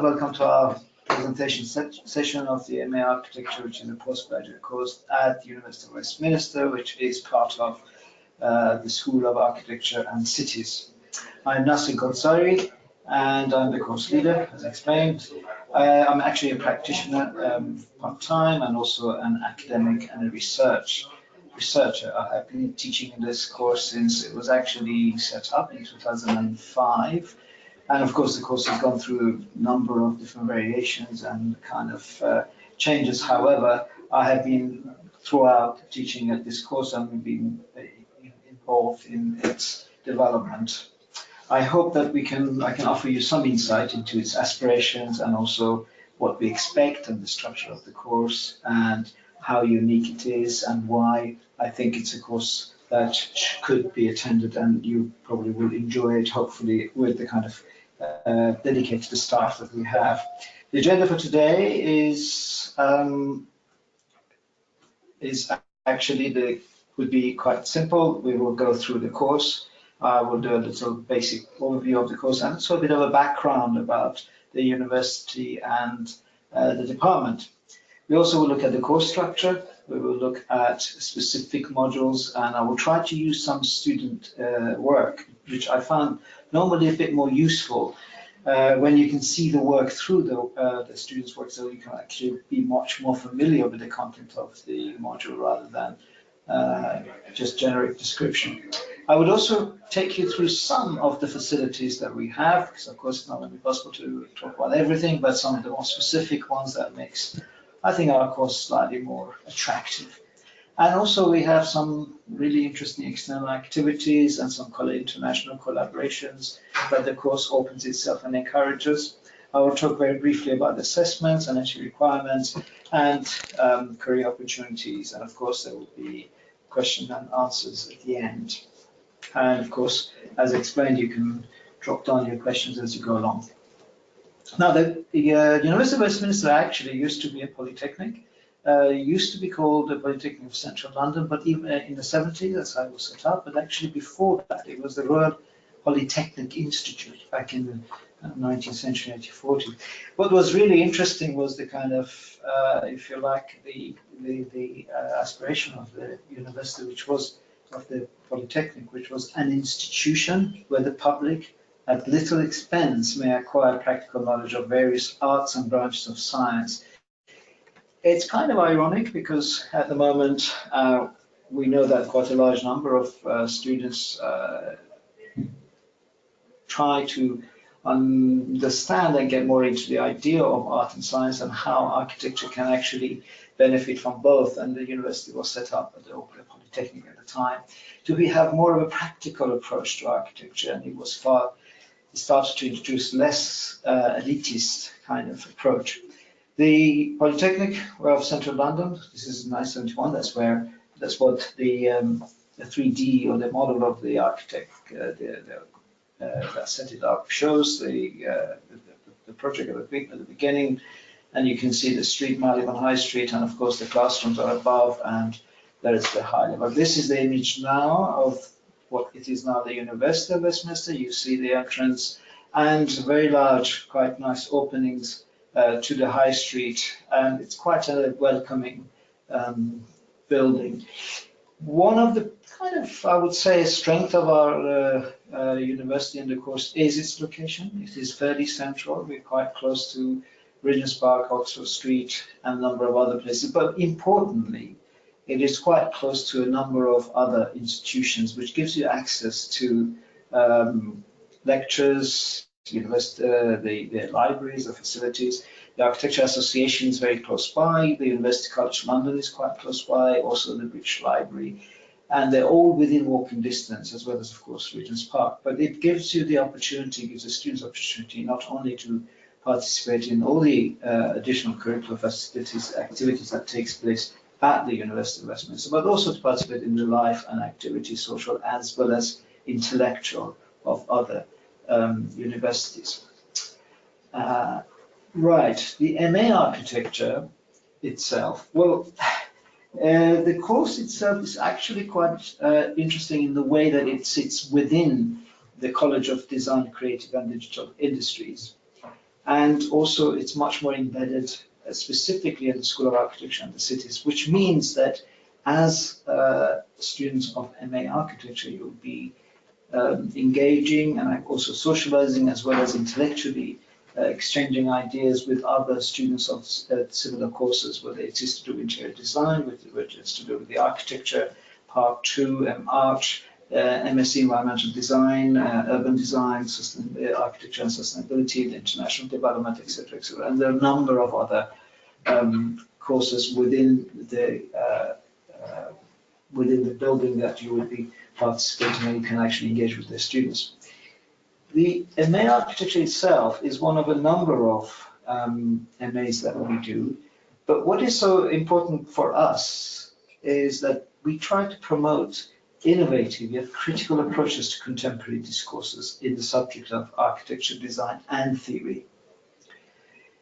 Welcome to our presentation session of the MA Architecture, which is a postgraduate course at the University of Westminster, which is part of the School of Architecture and Cities. I'm Nasser Ghonsari, and I'm the course leader, as explained. I'm actually a practitioner part-time and also an academic and a researcher. I have been teaching in this course since it was actually set up in 2005. And of course, the course has gone through a number of different variations and kind of changes. However, I have been throughout teaching at this course and been involved in its development. I hope that I can offer you some insight into its aspirations and also what we expect and the structure of the course and how unique it is and why I think it's a course that could be attended and you probably will enjoy it, hopefully, with the kind of dedicated staff that we have. The agenda for today would be quite simple. We will go through the course. I will do a little basic overview of the course and also a bit of a background about the university and the department. We also will look at the course structure. We will look at specific modules, and I will try to use some student work, which I found normally a bit more useful when you can see the work through the students' work, so you can actually be much more familiar with the content of the module rather than just generic description. I would also take you through some of the facilities that we have, because of course it's not going to be possible to talk about everything, but some of the more specific ones that makes, I think, our course slightly more attractive. And also we have some really interesting external activities and some international collaborations that the course opens itself and encourages. I will talk very briefly about assessments and entry requirements and career opportunities. And of course, there will be questions and answers at the end. And of course, as explained, you can drop down your questions as you go along. Now, the University of Westminster actually used to be a polytechnic. Used to be called the Polytechnic of Central London, but even in the 70s, that's how it was set up. But actually before that, it was the Royal Polytechnic Institute back in the 19th century, 1940. What was really interesting was the kind of, if you like, the aspiration of the university, which was of the Polytechnic, which was an institution where the public at little expense may acquire practical knowledge of various arts and branches of science. It's kind of ironic because at the moment we know that quite a large number of students try to understand and get more into the idea of art and science and how architecture can actually benefit from both. And the university was set up at the Polytechnic at the time to have more of a practical approach to architecture, and it started to introduce less elitist kind of approach. The Polytechnic of Central London, this is 1971, that's what the 3D or the model of the architect that set it up shows, the project at the beginning, and you can see the street, Marylebone High Street, and of course the classrooms are above, and there is the high level. This is the image now of what it is now, the University of Westminster. You see the entrance and very large, quite nice openings to the high street, and it's quite a welcoming building. One of the kind of, I would say, strength of our university and the course is its location. It is fairly central. We're quite close to Regent's Park, Oxford Street, and a number of other places. But importantly, it is quite close to a number of other institutions, which gives you access to lectures, the libraries, the facilities. The Architecture Association is very close by. The University College London is quite close by, also the British Library. And they're all within walking distance, as well as, of course, Regent's Park. But it gives you the opportunity, gives the students opportunity not only to participate in all the additional curricular facilities, activities that takes place at the University of Westminster, but also to participate in the life and activity, social as well as intellectual, of other universities. Right, the MA Architecture itself. Well, the course itself is actually quite interesting in the way that it sits within the College of Design, Creative and Digital Industries. And also it's much more embedded specifically in the School of Architecture and the Cities, which means that as students of MA Architecture, you'll be engaging and also socializing as well as intellectually exchanging ideas with other students of similar courses, whether it is to do with interior design, whether it's to do with the architecture, part 2, Art, MSc Environmental Design, Urban Design, Architecture and Sustainability, the International Development, etc., etc. And there are a number of other courses within the building that you would be participating and you can actually engage with the students. The MA Architecture itself is one of a number of MAs that we do, but what is so important for us is that we try to promote innovative yet critical approaches to contemporary discourses in the subject of architecture, design and theory.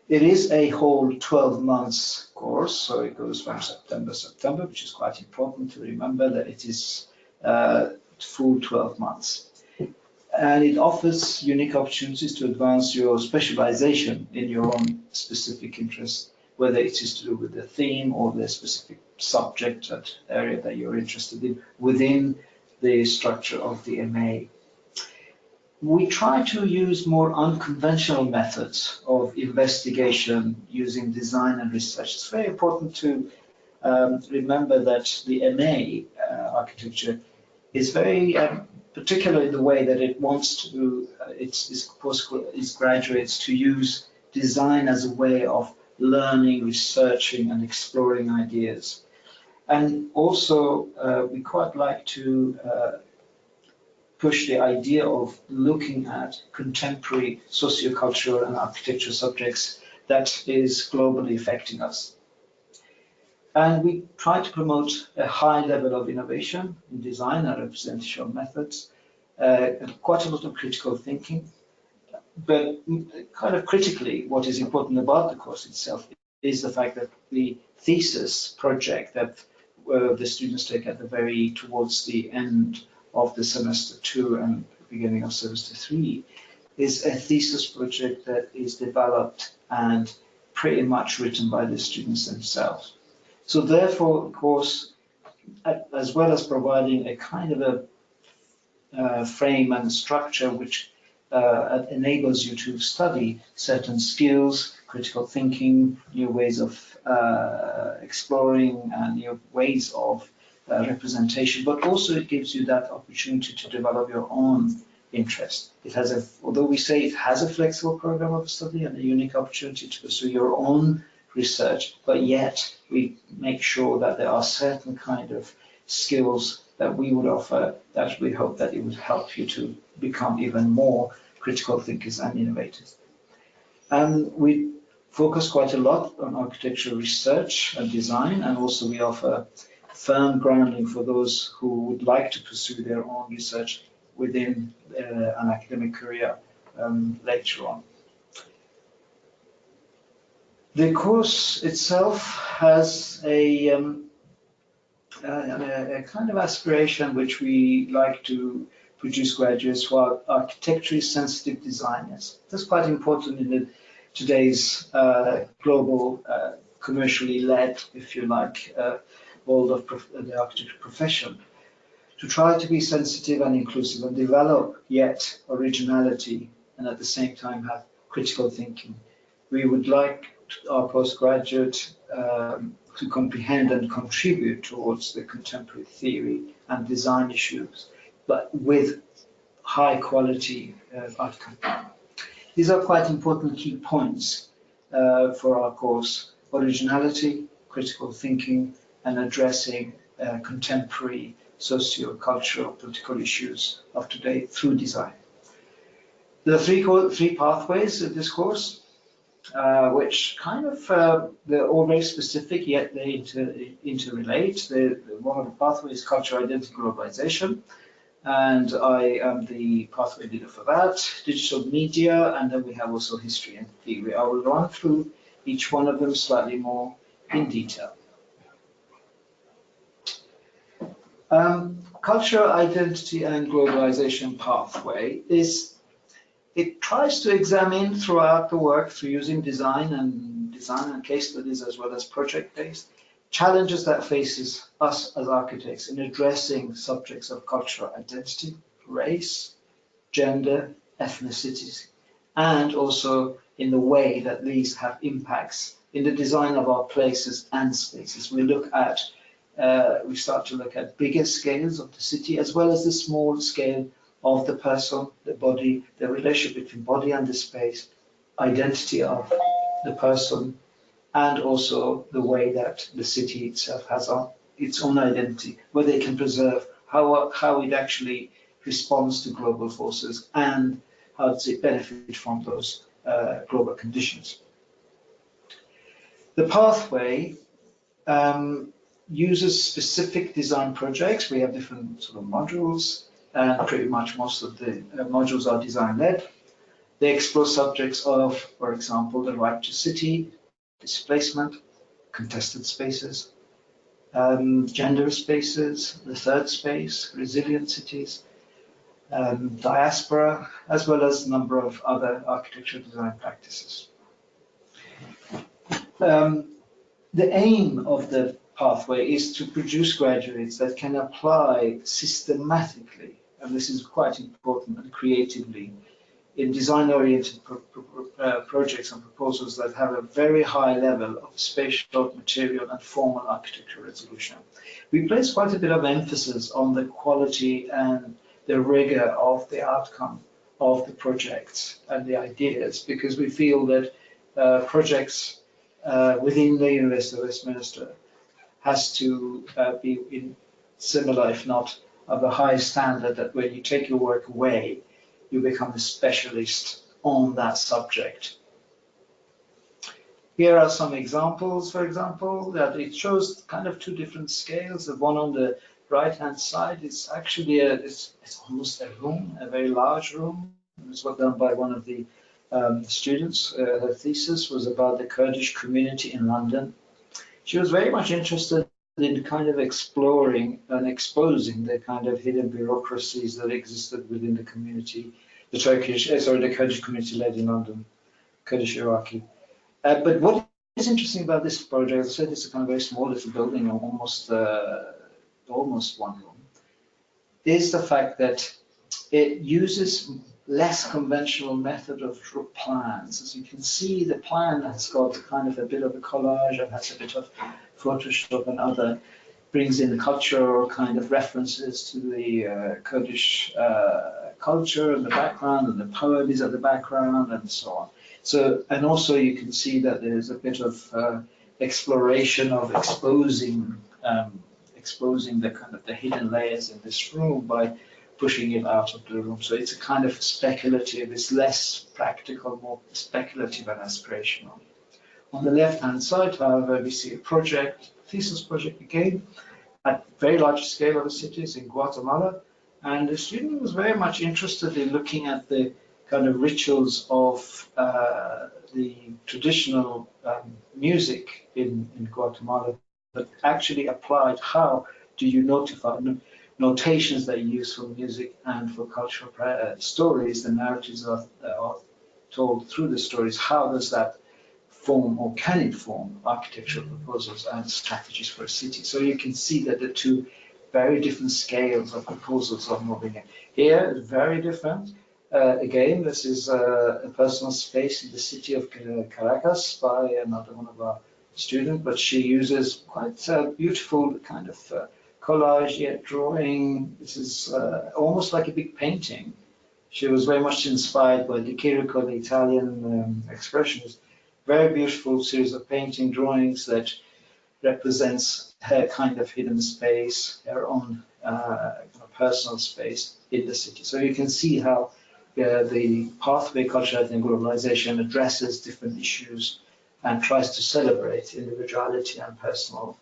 It is a whole 12 months course, so it goes from September, which is quite important to remember that it is full 12 months. And it offers unique opportunities to advance your specialization in your own specific interest, whether it is to do with the theme or the specific subject, that area that you're interested in within the structure of the MA. We try to use more unconventional methods of investigation using design and research. It's very important to remember that the MA architecture is very particular in the way that it wants to, its graduates to use design as a way of learning, researching and exploring ideas. And also we quite like to push the idea of looking at contemporary sociocultural and architecture subjects that is globally affecting us. And we try to promote a high level of innovation in design and representational methods, quite a lot of critical thinking. But kind of critically, what is important about the course itself is the fact that the thesis project that the students take at towards the end of the semester 2 and beginning of semester 3 is a thesis project that is developed and pretty much written by the students themselves. So therefore, of course, as well as providing a kind of a frame and structure which enables you to study certain skills, critical thinking, new ways of exploring, and new ways of representation, but also it gives you that opportunity to develop your own interest. It has although we say it has a flexible program of study and a unique opportunity to pursue your own research, but yet we make sure that there are certain kind of skills that we would offer that we hope that it would help you to become even more critical thinkers and innovators. And we focus quite a lot on architectural research and design, and also we offer firm grounding for those who would like to pursue their own research within an academic career later on. The course itself has a kind of aspiration which we like to produce graduates who are architecturally sensitive designers. That's quite important in today's global, commercially led, if you like, world of the architecture profession, to try to be sensitive and inclusive and develop yet originality and at the same time have critical thinking. We would like our postgraduate to comprehend and contribute towards the contemporary theory and design issues, but with high quality outcome. These are quite important key points for our course: originality, critical thinking, and addressing contemporary socio-cultural political issues of today through design. There are three pathways of this course, which kind of, they're all very specific, yet they interrelate. One of the pathways is cultural identity globalization, and I am the pathway leader for that, digital media, and then we have also history and theory. I will run through each one of them slightly more in detail. Cultural identity and globalization pathway is It tries to examine throughout the work through using design and case studies as well as project-based challenges that faces us as architects in addressing subjects of cultural identity, race, gender, ethnicities, and also in the way that these have impacts in the design of our places and spaces. We start to look at bigger scales of the city as well as the small scale of the person, the body, the relationship between body and the space, identity of the person, and also the way that the city itself has its own identity, whether it can preserve how it actually responds to global forces and how does it benefit from those global conditions. The pathway uses specific design projects. We have different sort of modules, and pretty much most of the modules are design-led. They explore subjects of, for example, the right to city, displacement, contested spaces, gender spaces, the third space, resilient cities, diaspora, as well as a number of other architectural design practices. The aim of the pathway is to produce graduates that can apply systematically, and this is quite important, and creatively, in design-oriented projects and proposals that have a very high level of spatial, material, and formal architectural resolution. We place quite a bit of emphasis on the quality and the rigor of the outcome of the projects and the ideas, because we feel that projects within the University of Westminster has to be in similar, if not of a high standard, that when you take your work away, you become a specialist on that subject. Here are some examples, for example, that it shows kind of two different scales. The one on the right-hand side is actually it's almost a room, a very large room. It was done by one of the students. Her thesis was about the Kurdish community in London. She was very much interested in kind of exploring and exposing the kind of hidden bureaucracies that existed within the community, the Kurdish community led in London, Kurdish Iraqi. But what is interesting about this project, as I said, it's a kind of very small little building, almost one room, is the fact that it uses less conventional method of plans. As you can see, the plan has got kind of a bit of a collage and has a bit of Photoshop and other, brings in cultural kind of references to the Kurdish culture and the background, and the poem is at the background, and so on. So, and also you can see that there's a bit of exploration of exposing the kind of the hidden layers in this room by pushing it out of the room. So it's a kind of speculative, it's less practical, more speculative and aspirational. On the left-hand side, however, we see a project, thesis project again, at very large scale of the cities in Guatemala. And the student was very much interested in looking at the kind of rituals of the traditional music in Guatemala, but actually applied how do you notify notations that you use for music and for cultural stories, the narratives are told through the stories, how does that form or can it form architectural proposals and strategies for a city? So you can see that the two very different scales of proposals are moving in. Here, very different. Again, this is a personal space in the city of Caracas by another one of our students, but she uses quite a beautiful kind of collage, yet drawing. This is almost like a big painting. She was very much inspired by Di Chirico, the Italian expressionist. Very beautiful series of painting drawings that represents her kind of hidden space, her own personal space in the city. So you can see how the pathway culture and globalization addresses different issues and tries to celebrate individuality and personal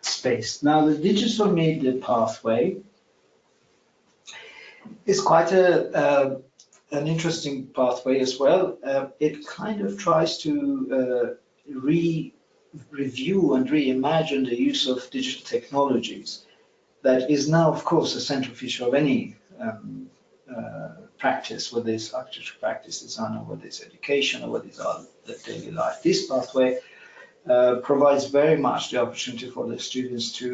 space. Now, the digital media pathway is quite an interesting pathway as well. It kind of tries to review and reimagine the use of digital technologies that is now, of course, a central feature of any practice, whether it's architecture practice design or whether it's education or whether it's the daily life. This pathway provides very much the opportunity for the students to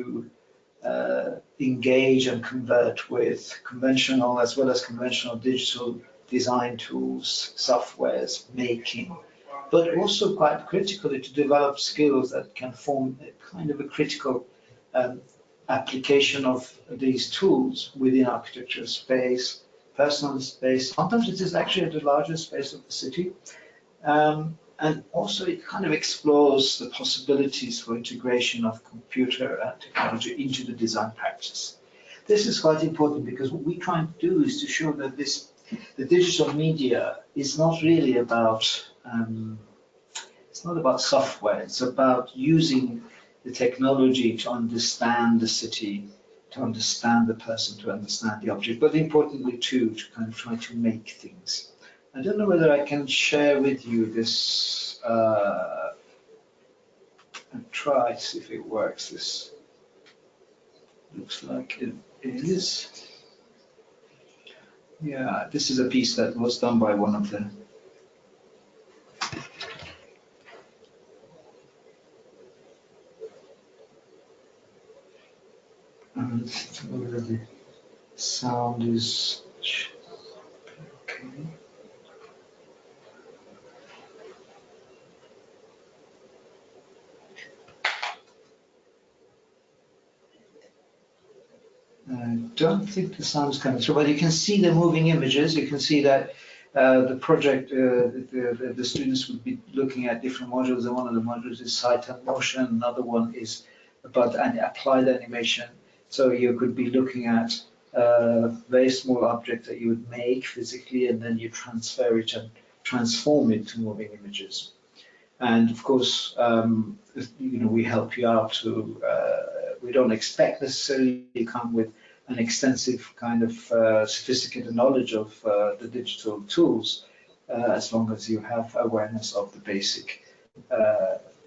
engage and convert with conventional as well as conventional digital design tools, softwares, making, but also quite critically to develop skills that can form a kind of a critical application of these tools within architecture space, personal space. Sometimes it is actually the largest space of the city. And also it kind of explores the possibilities for integration of computer and technology into the design practice. This is quite important because what we try to do is to show that the digital media is not really about, it's not about software, it's about using the technology to understand the city, to understand the person, to understand the object, but importantly too, to kind of try to make things. I don't know whether I can share with you this and try to see if it works. This looks like it is. Yeah, this is a piece that was done by one of the whether the sound is okay. I don't think the sound is coming through, but you can see the moving images. You can see that the project, the students would be looking at different modules, and one of the modules is sight and motion, another one is about an applied animation. So you could be looking at a very small object that you would make physically, and then you transfer it and transform it to moving images. And of course, we help you out to, we don't expect necessarily you come with an extensive kind of sophisticated knowledge of the digital tools, as long as you have awareness of the basic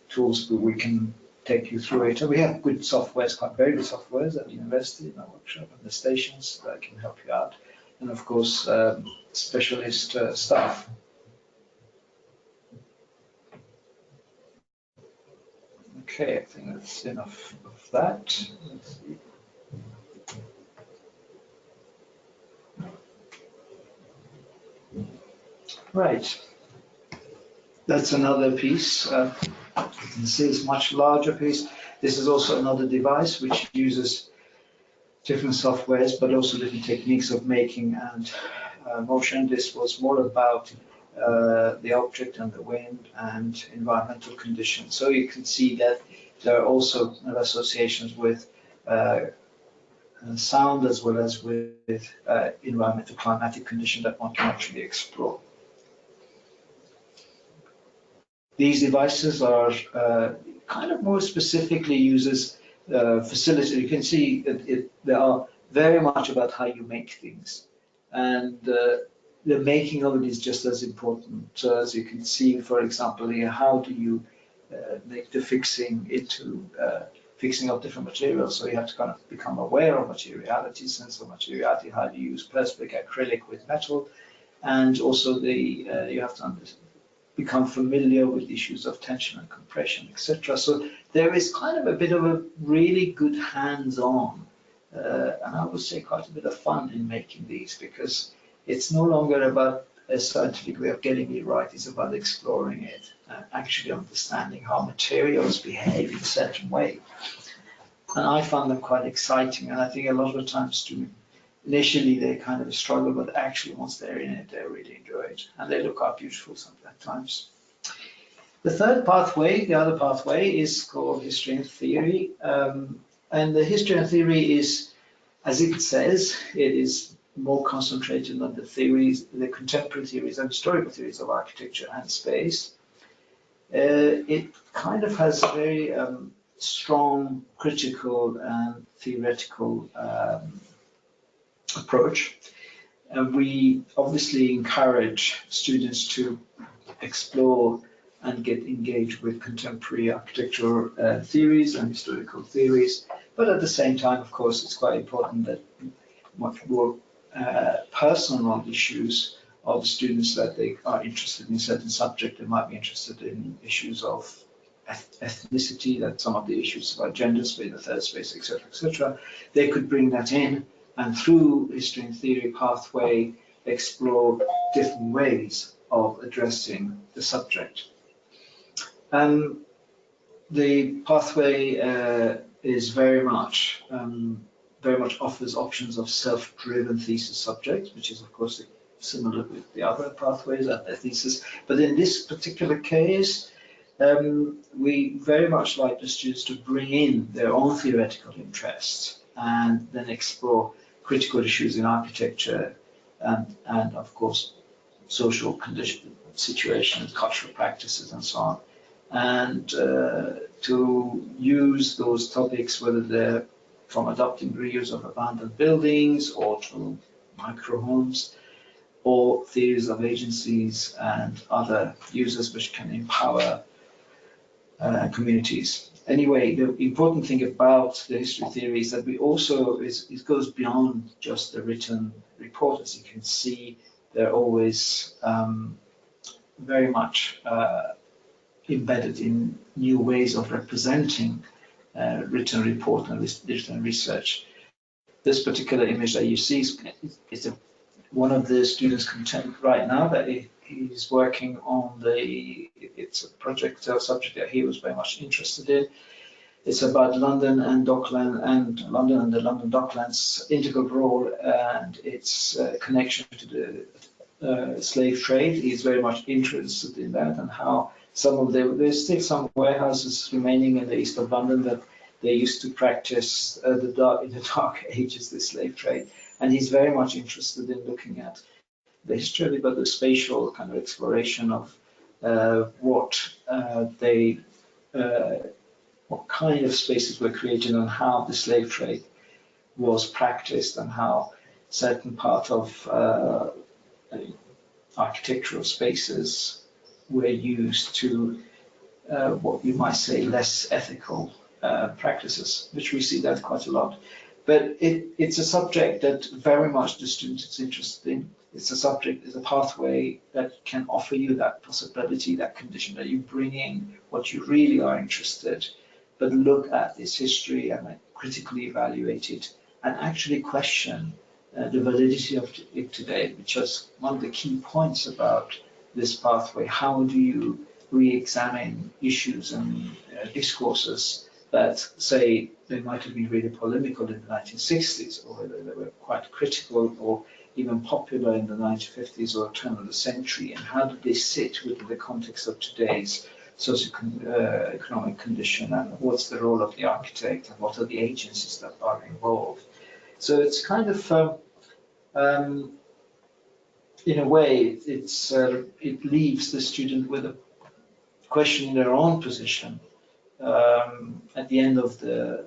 tools, but we can take you through it. And we have good softwares, quite very good softwares at the university, in our workshop, and the stations that can help you out. And of course, specialist staff. Okay, I think that's enough of that. Let's see. Right. That's another piece. You can see it's a much larger piece. This is also another device which uses different softwares, but also different techniques of making and motion. This was more about the object and the wind and environmental conditions. So you can see that there are also associations with sound as well as with environmental climatic conditions that one can actually explore. These devices are kind of more specifically uses facility. You can see that they are very much about how you make things. And the making of it is just as important. So as you can see, for example, here, how do you make the fixing into fixing of different materials? So you have to kind of become aware of materiality, sense of materiality, how do you use plastic, acrylic with metal, and also you have to become familiar with issues of tension and compression, etc. So there is kind of a bit of a really good hands-on, and I would say quite a bit of fun in making these, because it's no longer about a scientific way of getting it right, it's about exploring it, actually understanding how materials behave in a certain way. And I found them quite exciting, and I think a lot of times initially they kind of struggle, but actually once they're in it, they really enjoy it, and they look quite beautiful sometimes. The third pathway, the other pathway, is called history and theory, and the history and theory is, as it says, it is more concentrated on the theories, the contemporary theories and historical theories of architecture and space. It kind of has very strong critical and theoretical approach. And we obviously encourage students to explore and get engaged with contemporary architectural theories and historical theories. But at the same time, of course, it's quite important that much more personal issues of the students, that they are interested in a certain subject. They might be interested in issues of ethnicity, that some of the issues about gender space, the third space, etc., etc. They could bring that in, and through history and theory pathway, explore different ways of addressing the subject. The pathway is very much offers options of self-driven thesis subjects, which is of course similar with the other pathways and their thesis. But in this particular case, we very much like the students to bring in their own theoretical interests and then explore critical issues in architecture and of course social condition, situations, cultural practices, and so on. And to use those topics, whether they're from adopting reuse of abandoned buildings or to micro homes, or theories of agencies and other users which can empower communities. Anyway, the important thing about the history theory is that we also, it goes beyond just the written report. As you can see, they're always very much embedded in new ways of representing written report and written research. This particular image that you see is one of the students' content right now that he's working on. It's a project or subject that he was very much interested in. It's about London and Dockland, and London and the London Docklands' integral role and its connection to the slave trade. He's very much interested in that, and how there's still some warehouses remaining in the east of London that they used to practice in the dark ages, the slave trade. And he's very much interested in looking at the history, but the spatial kind of exploration of what kind of spaces were created and how the slave trade was practiced, and how certain part of architectural spaces were used to what you might say less ethical practices, which we see that quite a lot. But it's a subject that very much the student is interested in. It's a subject, it's a pathway that can offer you that possibility, that condition, that you bring in what you really are interested, but look at this history and critically evaluate it and actually question the validity of it today, which is one of the key points about this pathway. How do you re-examine issues and discourses that, say, they might have been really polemical in the 1960s, or whether they were quite critical or even popular in the 1950s or turn of the century, and how do they sit within the context of today's socio-economic condition, and what's the role of the architect, and what are the agencies that are involved. So it's kind of, in a way, it leaves the student with a question in their own position at the end of their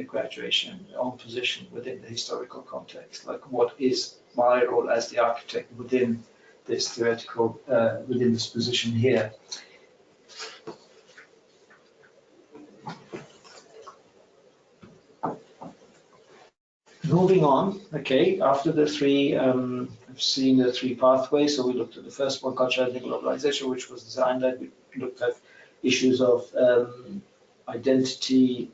graduation, their own position within the historical context. Like, what is my role as the architect within this theoretical, within this position here? Moving on, okay, after the three, we've seen the three pathways. So we looked at the first one, cultural and globalization, which was designed that. We looked at issues of identity,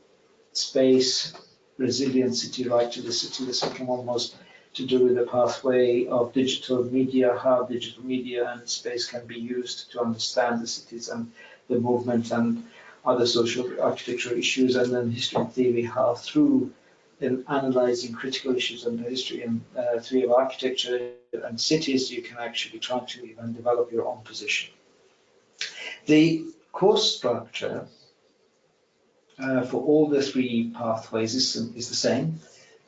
space, resilience, city right to the city. The second one was to do with the pathway of digital media, how digital media and space can be used to understand the cities and the movement and other social architectural issues. And then history and theory, how through in analyzing critical issues in the history and theory of architecture and cities, you can actually try to even develop your own position. The course structure for all the three pathways is the same,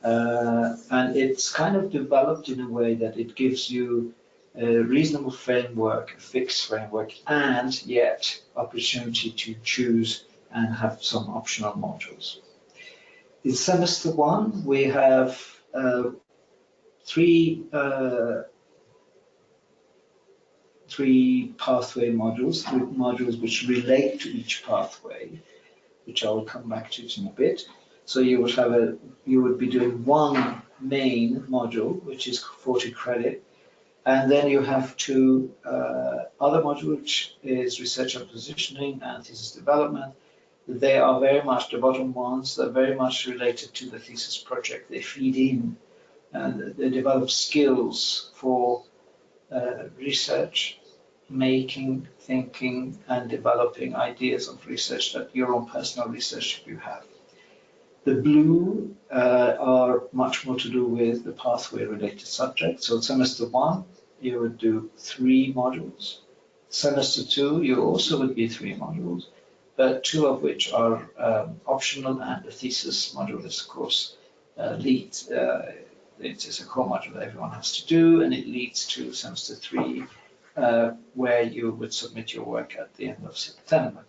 and it's kind of developed in a way that it gives you a reasonable framework, a fixed framework, and yet opportunity to choose and have some optional modules. In semester one, we have three pathway modules, which relate to each pathway, which I will come back to in a bit. So you would be doing one main module, which is 40 credit. And then you have two other modules, which is research and positioning and thesis development. They are very much, the bottom ones, they're very much related to the thesis project. They feed in and they develop skills for research, making, thinking, and developing ideas of research that your own personal research you have. The blue are much more to do with the pathway related subjects. So semester 1, you would do 3 modules. Semester 2, you also would be 3 modules, but 2 of which are optional, and the thesis module is, of course, leads. It is a core module that everyone has to do, and it leads to semester 3, where you would submit your work at the end of September,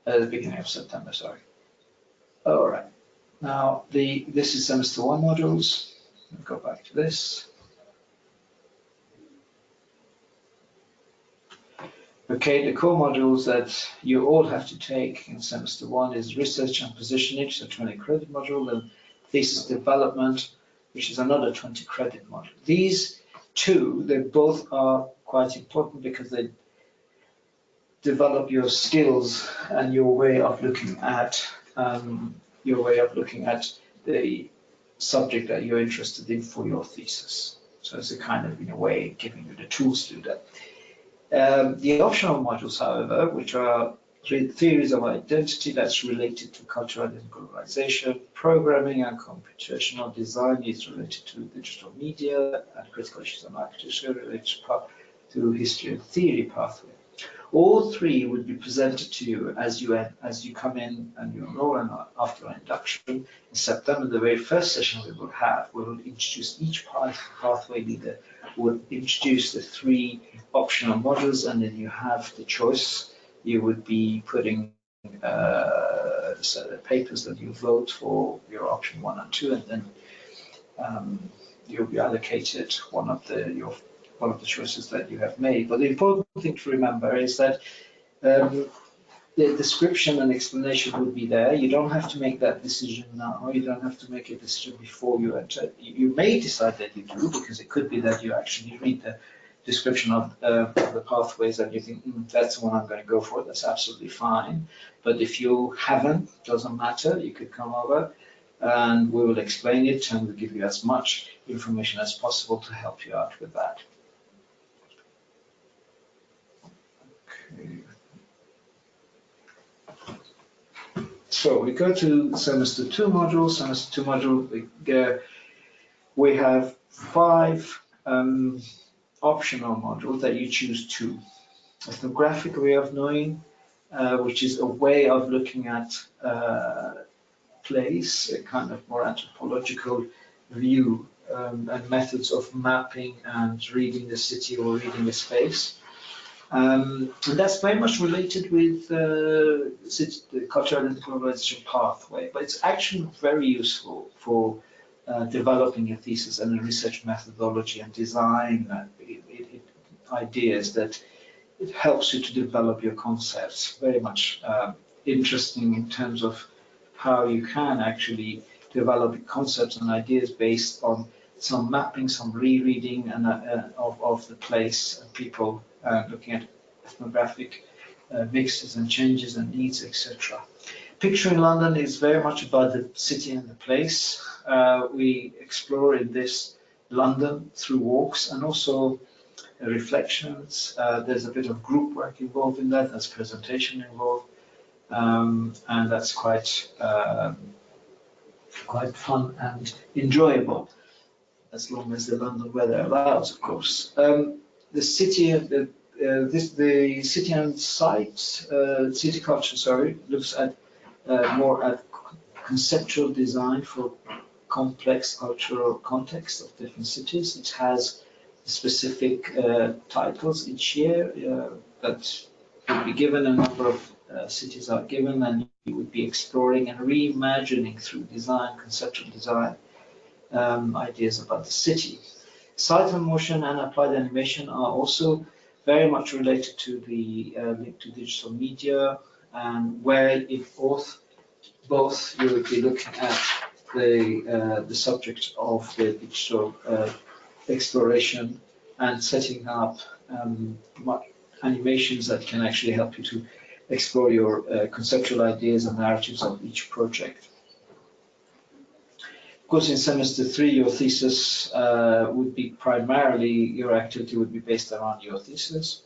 the beginning of September, sorry. All right. Now, this is semester 1 modules. I'll go back to this. Okay, the core modules that you all have to take in semester 1 is research and positioning, so 20 credit module, and thesis development, which is another 20 credit module. These two, they both are quite important because they develop your skills and your way of looking at the subject that you're interested in for your thesis. So it's a kind of, in a way, giving you the tools to do that. The optional modules, however, which are theories of identity that's related to cultural and globalization, programming and computational design is related to digital media, and critical issues and architecture related to history and theory pathway. All 3 would be presented to you as you come in and you enroll, and after induction in September. The very first session we will introduce each pathway leader would introduce the 3 optional modules, and then you have the choice. You would be putting the papers that you vote for your option 1 and 2, and then you'll be allocated one of the choices that you have made. But the important thing to remember is that the description and explanation would be there. You don't have to make that decision now. You don't have to make a decision before you enter. You may decide that you do, because it could be that you actually read the description of the pathways and you think, that's the one I'm going to go for. That's absolutely fine. But if you haven't, doesn't matter. You could come over and we will explain it, and we'll give you as much information as possible to help you out with that. Okay. So we go to semester 2 module. Semester 2 module, we have 5 optional modules that you choose 2. Ethnographic way of knowing, which is a way of looking at place, a kind of more anthropological view, and methods of mapping and reading the city or reading the space. And that's very much related with the cultural and globalization pathway, but it's actually very useful for developing a thesis and a research methodology and design ideas that it helps you to develop your concepts. Very much interesting in terms of how you can actually develop concepts and ideas based on some mapping, some rereading and of the place and people, looking at ethnographic mixes and changes and needs, etc. Picture in London is very much about the city and the place. We explore in this London through walks and also reflections. There's a bit of group work involved in that. There's presentation involved, and that's quite fun and enjoyable, as long as the London weather allows, of course. The city, the city and site, city culture, sorry, looks at more at conceptual design for complex cultural context of different cities. It has specific titles each year that would be given. A number of cities are given, and you would be exploring and reimagining through design, conceptual design, ideas about the city. Sight and motion and applied animation are also very much related to the link to digital media, and where in both you would be looking at the subject of the digital exploration and setting up animations that can actually help you to explore your conceptual ideas and narratives of each project. Of course, in semester 3, your thesis would be primarily, your activity would be based around your thesis,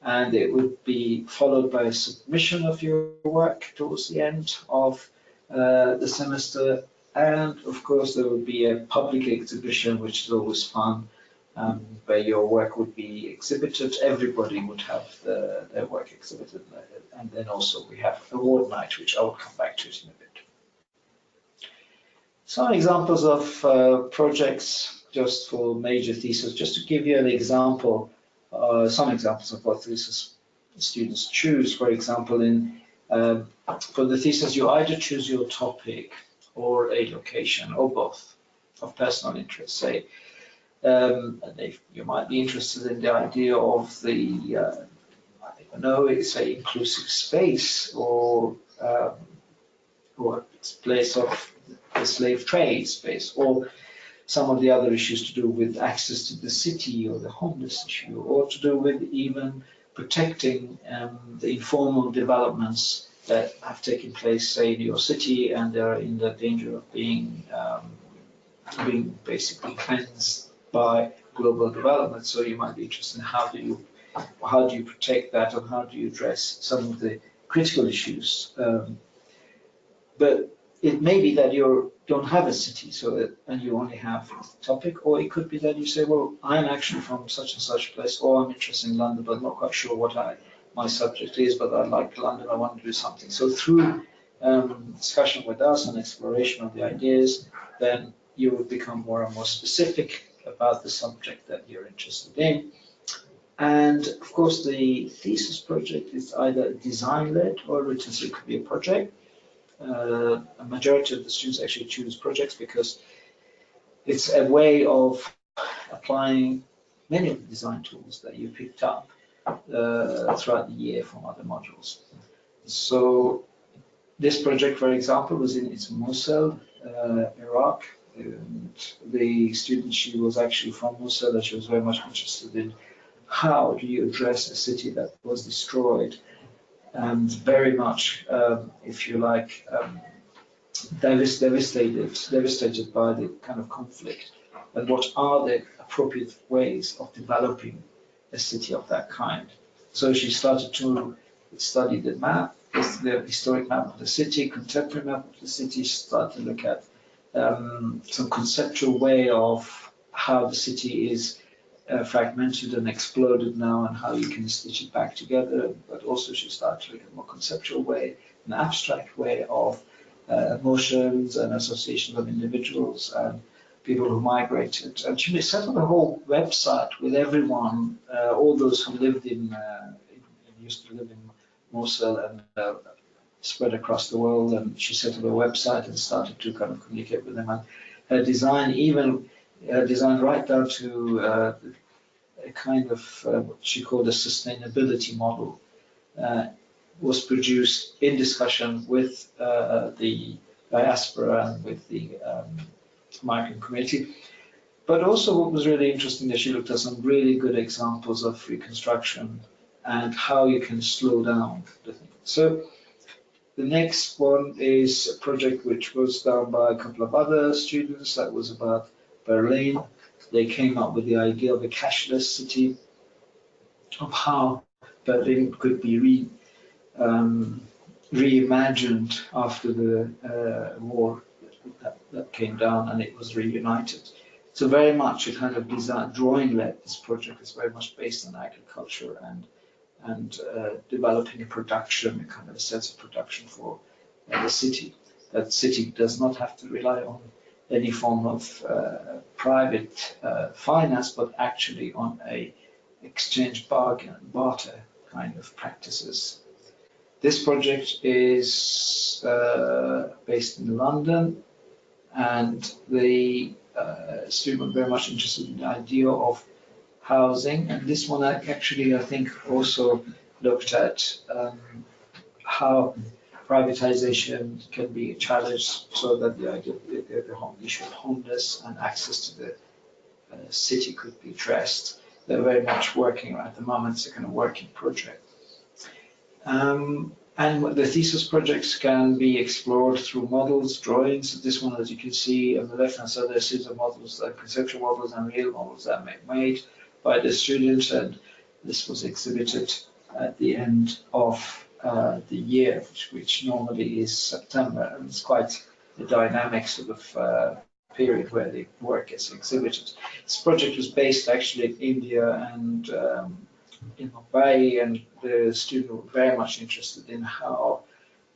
and it would be followed by a submission of your work towards the end of the semester, and of course there would be a public exhibition, which is always fun, where your work would be exhibited. Everybody would have their work exhibited, and then also we have award night, which I will come back to in a bit. Some examples of projects just for major thesis, just to give you an example, some examples of what thesis students choose. For example, for the thesis, you either choose your topic or a location, or both, of personal interest. Say, you might be interested in the idea of the, I don't know, it's a inclusive space, or place of the slave trade space, or some of the other issues to do with access to the city or the homeless issue, or to do with even protecting the informal developments that have taken place, say, in your city, and they're in the danger of being basically cleansed by global development. So you might be interested in how do you protect that, or how do you address some of the critical issues. But it may be that you don't have a city, and you only have a topic, or it could be that you say, well, I'm actually from such and such place, or I'm interested in London, but I'm not quite sure what my subject is, but I like London, I want to do something. So through discussion with us and exploration of the ideas, then you would become more and more specific about the subject that you're interested in. And of course, the thesis project is either design-led or written, so it could be a project. A majority of the students actually choose projects because it's a way of applying many of the design tools that you picked up throughout the year from other modules. So this project, for example, was in Mosul, Iraq. And the student, she was actually from Mosul, and she was very much interested in how do you address a city that was destroyed and very much, if you like, devastated by the kind of conflict, and what are the appropriate ways of developing a city of that kind. So she started to study the map, the historic map of the city, contemporary map of the city. She started to look at some conceptual way of how the city is fragmented and exploded now, and how you can stitch it back together. But also she started to look at a more conceptual way, an abstract way of emotions and associations of individuals and people who migrated. And she set up a whole website with everyone, all those who lived used to live in Mosul and spread across the world. And she set up a website and started to kind of communicate with them. And her design, even designed right down to a kind of what she called a sustainability model, was produced in discussion with the diaspora and with the migrant community. But also what was really interesting that she looked at some really good examples of reconstruction and how you can slow down the thing. So the next one is a project which was done by a couple of other students that was about Berlin. They came up with the idea of a cashless city, of how Berlin could be reimagined after the war that came down, and it was reunited. So very much a kind of design, drawing-led. This project is very much based on agriculture and developing a production, a kind of a sense of production for the city. That city does not have to rely on any form of private finance, but actually on a exchange barter kind of practices. This project is based in London, and the student was very much interested in the idea of housing. And this one actually, I think, also looked at how privatization can be challenged so that the idea the issue of homeless and access to the city could be addressed. They're very much working at the moment. It's a kind of working project. And the thesis projects can be explored through models, drawings. This one, as you can see on the left-hand side, there's a series of models, conceptual models and real models that are made by the students, and this was exhibited at the end of the year, which normally is September, and it's quite a dynamic sort of period where the work is exhibited. This project was based actually in India and in Mumbai, and the students were very much interested in how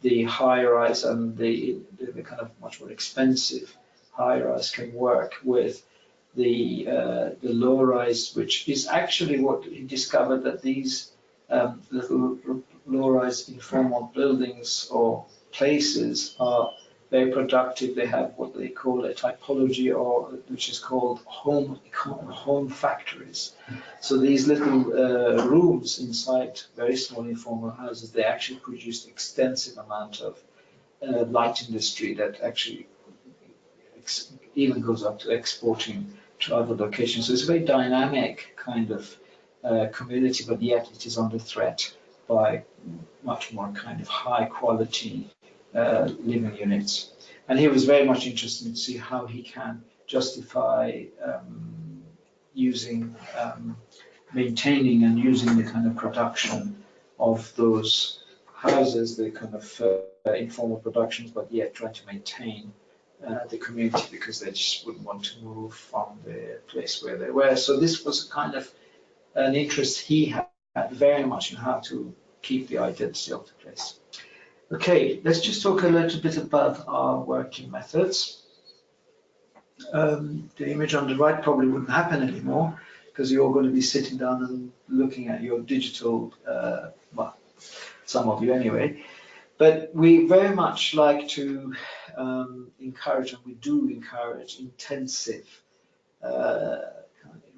the high-rise and the kind of much more expensive high-rise can work with the low-rise, which is actually what he discovered, that these little low-rise informal buildings or places are very productive. They have what they call a typology, or which is called home factories. So these little rooms inside very small informal houses, they actually produce extensive amount of light industry that actually even goes up to exporting to other locations. So it's a very dynamic kind of community, but yet it is under threat by much more kind of high quality living units. And he was very much interested to see how he can justify using, maintaining and using the kind of production of those houses, the kind of informal productions, but yet trying to maintain the community, because they just wouldn't want to move from the place where they were. So this was kind of an interest he had very much in how to keep the identity of the place. Okay, let's just talk a little bit about our working methods. The image on the right probably wouldn't happen anymore, because you're all going to be sitting down and looking at your digital, well, some of you anyway. But we very much like to encourage, and we do encourage, intensive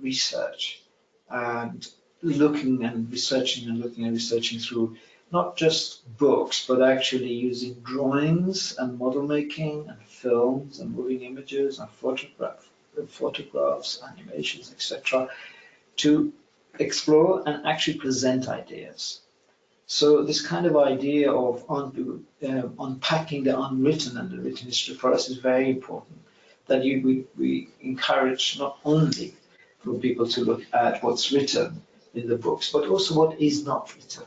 research and looking and researching through not just books, but actually using drawings and model making and films and moving images and photographs, animations, etc., to explore and actually present ideas. So this kind of idea of unpacking the unwritten and the written history for us is very important. That we encourage not only for people to look at what's written in the books, but also what is not written.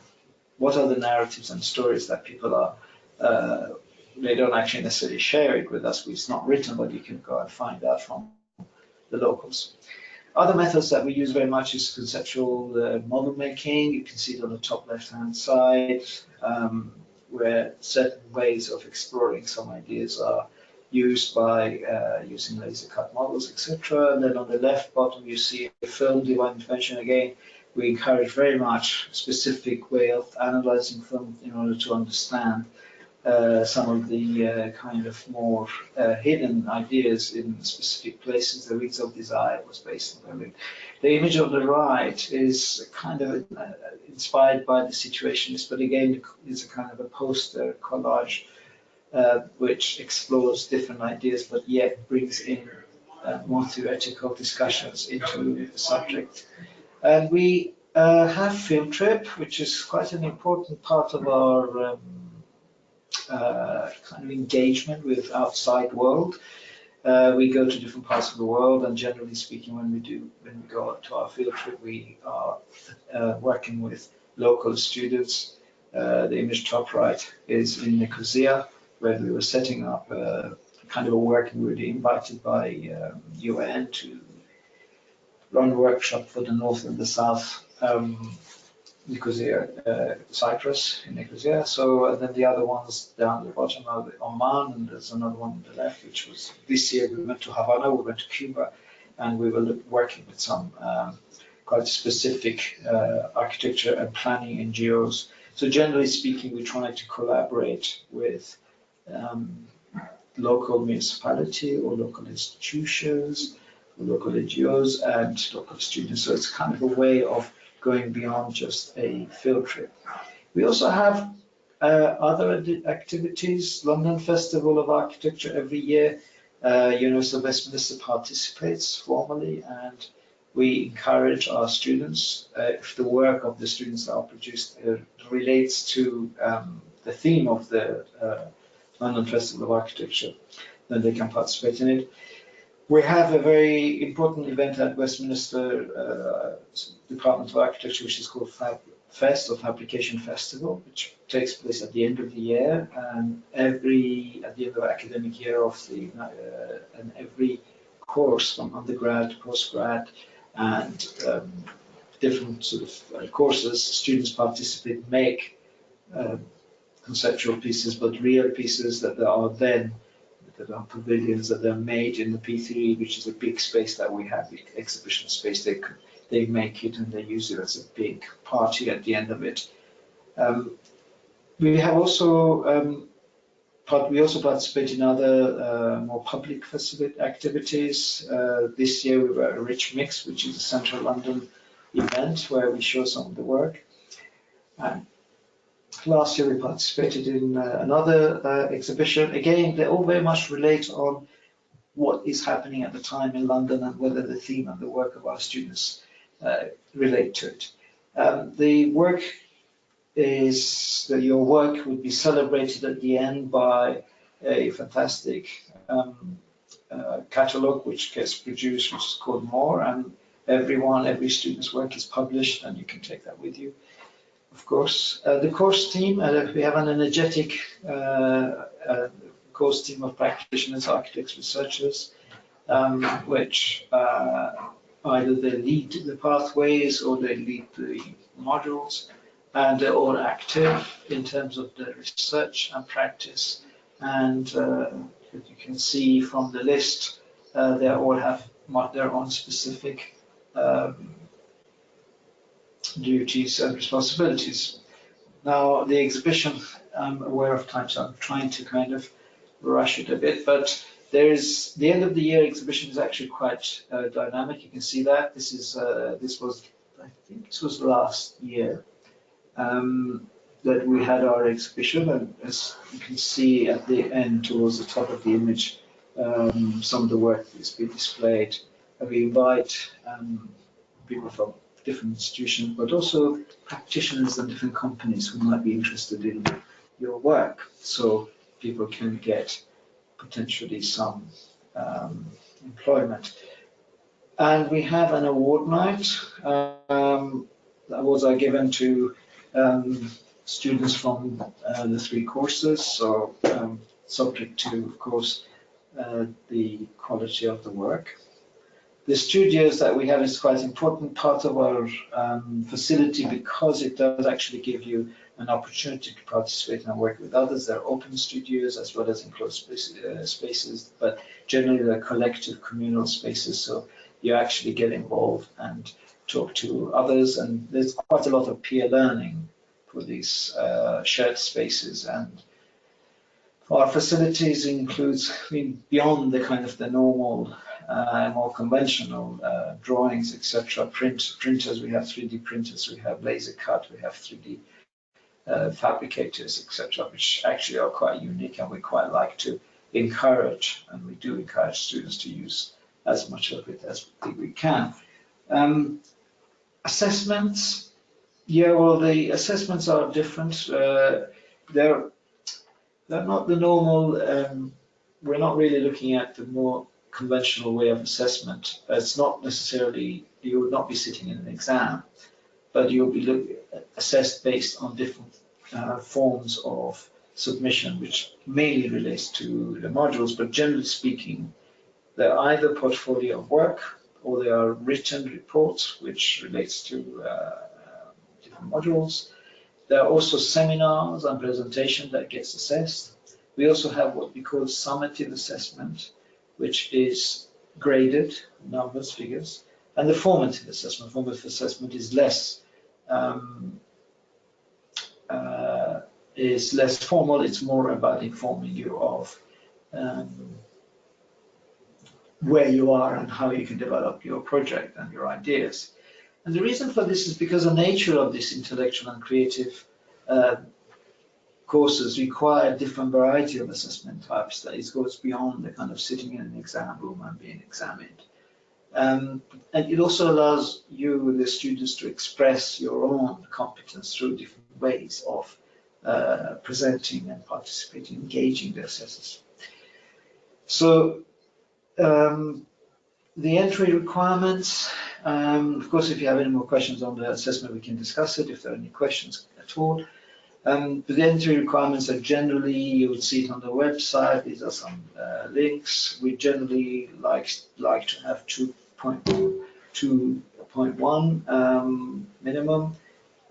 What are the narratives and stories that people are, they don't actually necessarily share it with us, it's not written, but you can go and find out from the locals. Other methods that we use very much is conceptual model making. You can see it on the top left-hand side, where certain ways of exploring some ideas are used by using laser cut models, etc. And then on the left bottom, you see a film, divine intervention. Again, we encourage very much a specific way of analyzing film in order to understand some of the kind of more hidden ideas in specific places. The Wings of Desire was based on Berlin. The image on the right is kind of inspired by the Situationist, but again, it's a kind of a poster collage which explores different ideas, but yet brings in more theoretical discussions into the subject. And we have field trip, which is quite an important part of our kind of engagement with outside world. We go to different parts of the world, and generally speaking, when we go to our field trip, we are working with local students. The image top right is in Nicosia, where we were setting up kind of a working group invited by UN to run a workshop for the north and the south. Nicosia, Cyprus in Nicosia. So then the other ones down the bottom are Oman, and there's another one on the left, which was this year. We went to Havana, we went to Cuba, and we were working with some quite specific architecture and planning NGOs. So generally speaking, we try to collaborate with local municipality or local institutions, or local NGOs and local students. So it's kind of a way of going beyond just a field trip. We also have Other activities, London Festival of Architecture every year. University of Westminster participates formally, and we encourage our students, if the work of the students that are produced relates to the theme of the London Festival of Architecture, then they can participate in it. We have a very important event at Westminster Department of Architecture, which is called Fest or Fabrication Festival, which takes place at the end of the year, and at the end of the academic year of the and every course from undergrad, postgrad, and different sort of courses, students participate, make conceptual pieces, but real pieces that are then that are pavilions that are made in the P3, which is a big space that we have, the exhibition space. They make it and they use it as a big party at the end of it. We have also we also participate in other more public activities. This year we were a Rich Mix, which is a Central London event where we show some of the work. Last year we participated in another exhibition. Again, they all very much relate on what is happening at the time in London and whether the theme and the work of our students relate to it. The work is that your work would be celebrated at the end by a fantastic catalogue which gets produced, which is called More, and every student's work is published, and you can take that with you. Of course, the course team, we have an energetic course team of practitioners, architects, researchers, which either they lead the pathways or they lead the modules, and they're all active in terms of the research and practice. And you can see from the list, they all have their own specific duties and responsibilities. Now, the exhibition, I'm aware of time, so I'm trying to kind of rush it a bit, but there's the end of the year exhibition is actually quite dynamic. You can see that this was I think this was last year that we had our exhibition, and as you can see at the end towards the top of the image, some of the work that's been displayed. We invite people from different institutions, but also practitioners and different companies who might be interested in your work, so people can get potentially some employment. And we have an award night. Awards are given to students from the 3 courses, so subject to, of course, the quality of the work. The studios that we have is quite an important part of our facility, because it does actually give you an opportunity to participate and work with others. They're open studios as well as enclosed spaces, but generally they're collective communal spaces, so you actually get involved and talk to others, and there's quite a lot of peer learning for these shared spaces. And our facilities includes, beyond the kind of the normal, more conventional drawings, etc. Printers, we have 3D printers, we have laser cut, we have 3D fabricators, etc., which actually are quite unique, and we quite like to encourage, and we do encourage students to use as much of it as we can. Assessments, yeah, well, the assessments are different. They're not the normal, we're not really looking at the more conventional way of assessment. It's not necessarily, you would not be sitting in an exam, but you'll be assessed based on different forms of submission, which mainly relates to the modules, but generally speaking, they're either portfolio of work or they are written reports, which relates to different modules. There are also seminars and presentations that gets assessed. We also have what we call summative assessment, which is graded, numbers, figures, and the formative assessment. Formative assessment is less formal. It's more about informing you of where you are and how you can develop your project and your ideas. And the reason for this is because the nature of this intellectual and creative courses require different variety of assessment types. That it goes beyond the kind of sitting in an exam room and being examined. And it also allows you, the students, to express your own competence through different ways of presenting and participating, engaging the assessors. So the entry requirements, of course, if you have any more questions on the assessment, we can discuss it if there are any questions at all. But the entry requirements are generally, you would see it on the website. These are some links. We generally like to have 2.1 minimum.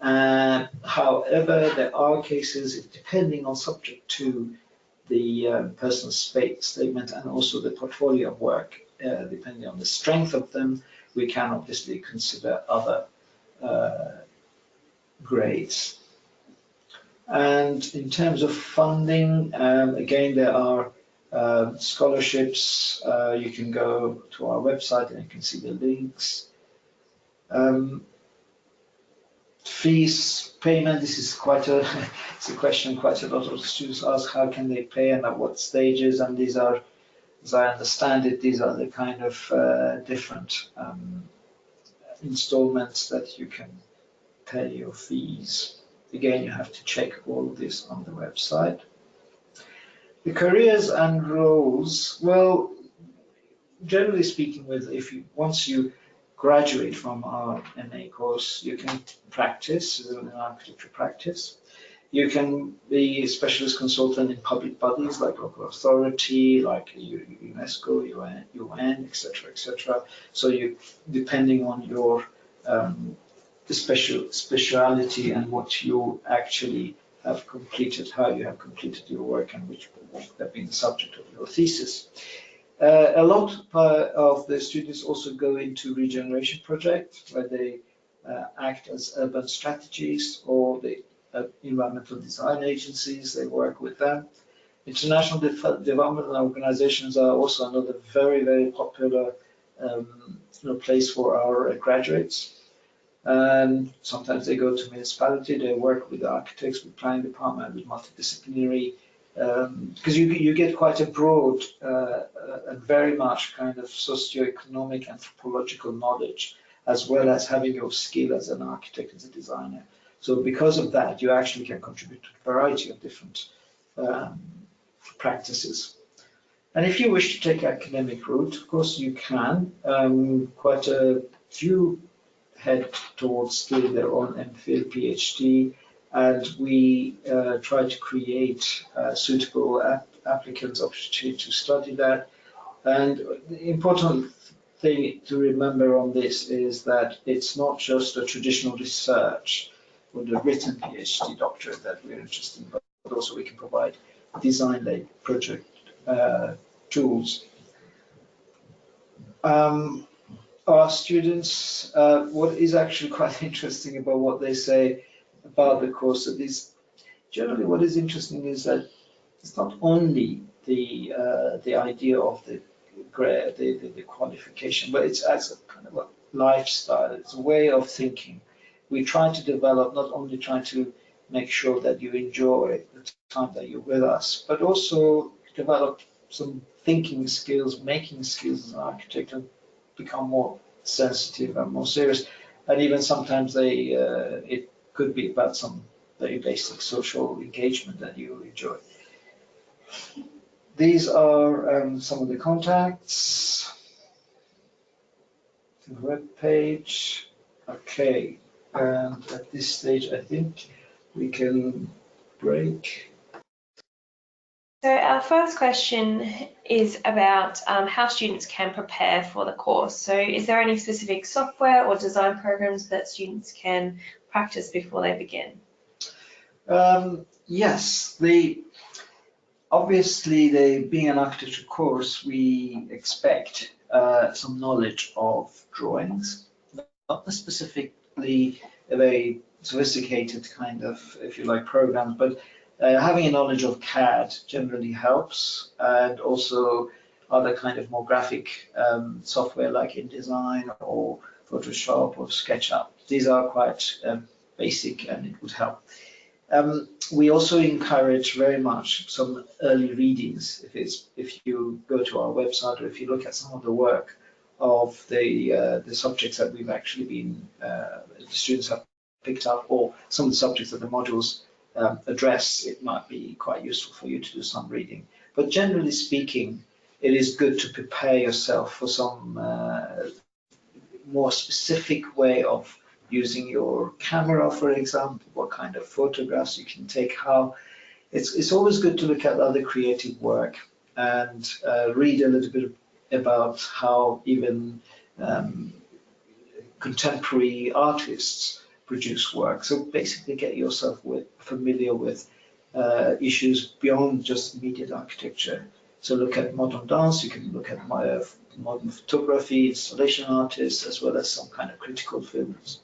However, there are cases, depending on subject to the person's statement and also the portfolio of work, depending on the strength of them, we can obviously consider other grades. And in terms of funding, again, there are scholarships. You can go to our website and you can see the links. Fees payment, this is quite it's a question quite a lot of students ask, how can they pay and at what stages? And these are, as I understand it, these are the kind of different installments that you can pay your fees. Again, you have to check all of this on the website. The careers and roles, well, generally speaking, once you graduate from our MA course, you can practice, an architecture practice. You can be a specialist consultant in public bodies like local authority, like UNESCO, UN, etc., etc. So depending on your speciality and what you actually have completed, how you have completed your work, and which have been the subject of your thesis. A lot of the students also go into regeneration projects where they act as urban strategists, or the environmental design agencies, they work with them. International development organizations are also another very, very popular place for our graduates. Sometimes they go to municipality, they work with the architects, with planning department, with multidisciplinary, because you get quite a broad and very much kind of socioeconomic, anthropological knowledge, as well as having your skill as an architect, as a designer. So because of that, you actually can contribute to a variety of different practices. And if you wish to take academic route, of course you can. Quite a few head towards doing their own MPhil, PhD, and we try to create suitable applicants opportunity to study that. And the important thing to remember on this is that it's not just a traditional research or the written PhD doctorate that we're interested in, but also we can provide design-led project tools. Our students, what is actually quite interesting about what they say about the course, that is generally what is interesting is that it's not only the idea of the grade, the qualification, but it's as a kind of a lifestyle. It's a way of thinking. We try to develop, not only trying to make sure that you enjoy the time that you're with us, but also develop some thinking skills, making skills as an architect, and become more sensitive and more serious. And even sometimes it could be about some very basic social engagement that you enjoy. These are some of the contacts. The web page. Okay, and at this stage, I think we can break. So our first question is about how students can prepare for the course. So is there any specific software or design programs that students can practice before they begin? Yes, obviously being an architecture course, we expect some knowledge of drawings, not specifically a very sophisticated kind of, if you like, programs, but having a knowledge of CAD generally helps, and also other kind of more graphic software like InDesign or Photoshop or SketchUp. These are quite basic and it would help. We also encourage very much some early readings. If you go to our website or if you look at some of the work of the subjects that we've actually been the students have picked up, or some of the subjects that the modules address, it might be quite useful for you to do some reading. But generally speaking, it is good to prepare yourself for some more specific way of using your camera, for example, what kind of photographs you can take, how. It's always good to look at other creative work and read a little bit about how even contemporary artists produce work. So basically get yourself familiar with issues beyond just immediate architecture. So look at modern dance, you can look at modern photography, installation artists, as well as some kind of critical films.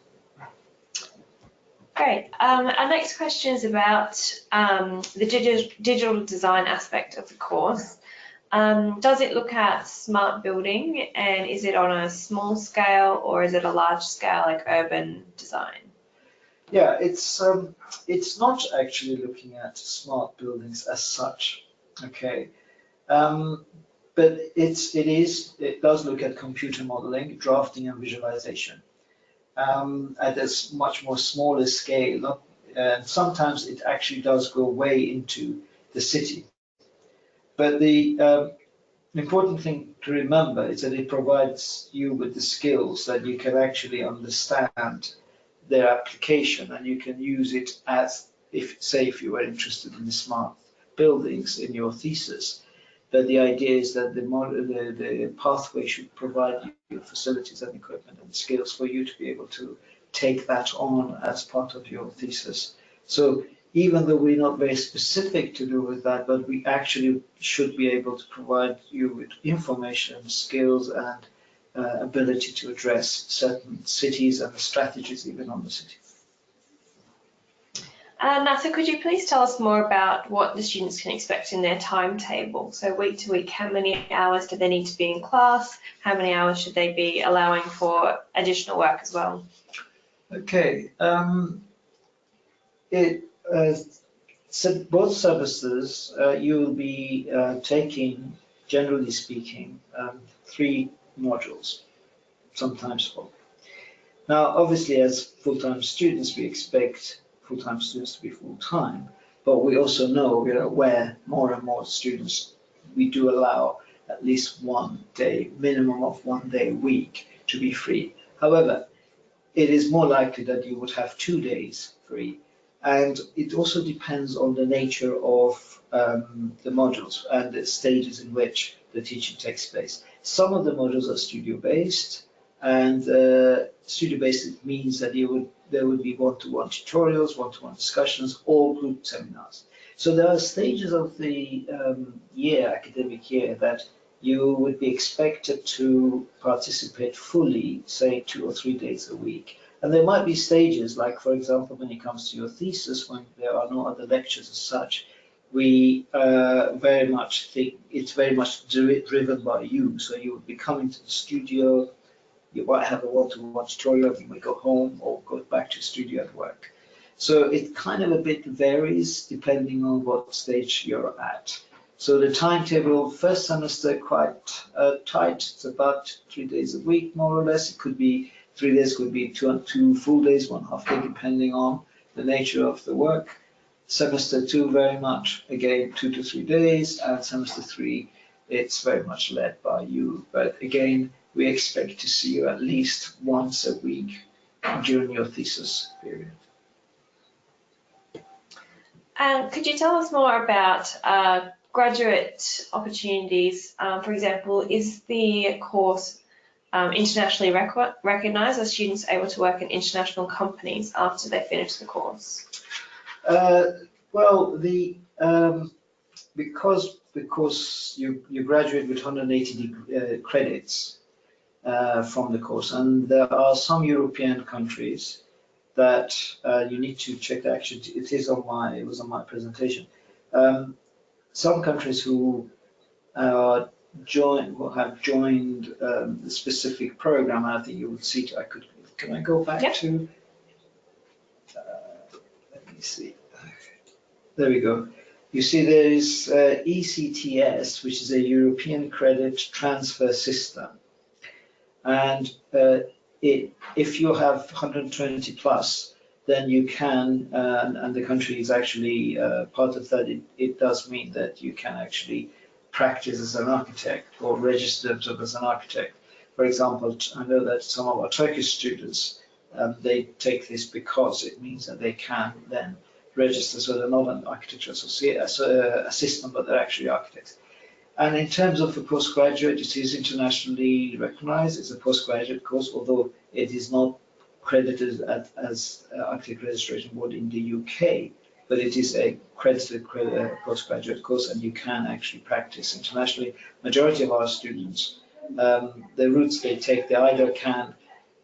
Great. Our next question is about the digital design aspect of the course. Does it look at smart building, and is it on a small scale or is it a large scale like urban design? Yeah, it's not actually looking at smart buildings as such, okay, but it does look at computer modeling, drafting, and visualization at a much more smaller scale, and sometimes it actually does go way into the city. But the important thing to remember is that it provides you with the skills that you can actually understand their application, and you can use it as, if you were interested in the smart buildings in your thesis. But the idea is that the pathway should provide you facilities and equipment and skills for you to be able to take that on as part of your thesis. So even though we're not very specific to do with that, but we actually should be able to provide you with information, skills, and ability to address certain cities and the strategies even on the city. Nasa, could you please tell us more about what the students can expect in their timetable? So week to week, how many hours do they need to be in class? How many hours should they be allowing for additional work as well? Okay. So both semesters, you will be taking, generally speaking, 3 modules, sometimes 4. Now, obviously, as full-time students, we expect full-time students to be full-time, but we also know, we're aware, more and more students, we do allow at least 1 day, minimum of 1 day a week to be free. However, it is more likely that you would have 2 days free. And it also depends on the nature of the modules and the stages in which the teaching takes place. Some of the modules are studio-based, and studio-based means that there would be one-to-one tutorials, one-to-one discussions, or group seminars. So there are stages of the academic year, that you would be expected to participate fully, say 2 or 3 days a week. And there might be stages, like, for example, when it comes to your thesis, when there are no other lectures as such, we very much think it's very much driven by you. So you would be coming to the studio, you might have a one-to-one tutorial, you might go home or go back to the studio at work. So it kind of a bit varies depending on what stage you're at. So the timetable, first semester, quite tight. It's about 3 days a week, more or less. It could be 3 days, could be two full days, 1 half day, depending on the nature of the work. Semester 2, very much, again, 2 to 3 days, and semester 3, it's very much led by you. But again, we expect to see you at least once a week during your thesis period. Could you tell us more about graduate opportunities? For example, is the course internationally recognized? Are students able to work in international companies after they finish the course? Well, because you graduate with 180 credits from the course, and there are some European countries that you need to check. Actually, it was on my presentation. Some countries who have joined the specific program. I think you would see. Can I go back to? Let me see. There we go. You see there is ECTS, which is a European Credit Transfer System. And if you have 120 plus, then you can, and the country is actually part of that, it does mean that you can actually practice as an architect or register as an architect. For example, I know that some of our Turkish students, they take this because it means that they can then register, so they're not an architectural assistant, but they're actually architects. And in terms of the postgraduate, it is internationally recognized. It's a postgraduate course, although it is not credited as Architect Registration Board in the UK, but it is a credited postgraduate course, and you can actually practice internationally. Majority of our students, the routes they take, they either can,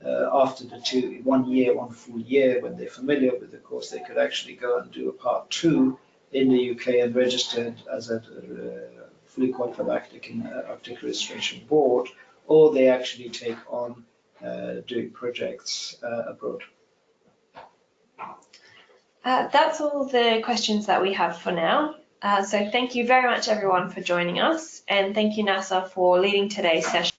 after the 1 year, 1 full year, when they're familiar with the course, they could actually go and do a part 2 in the UK and register as a fully qualified architect in Architect Registration Board, or they actually take on doing projects abroad. That's all the questions that we have for now. So thank you very much everyone for joining us, and thank you NASA for leading today's session.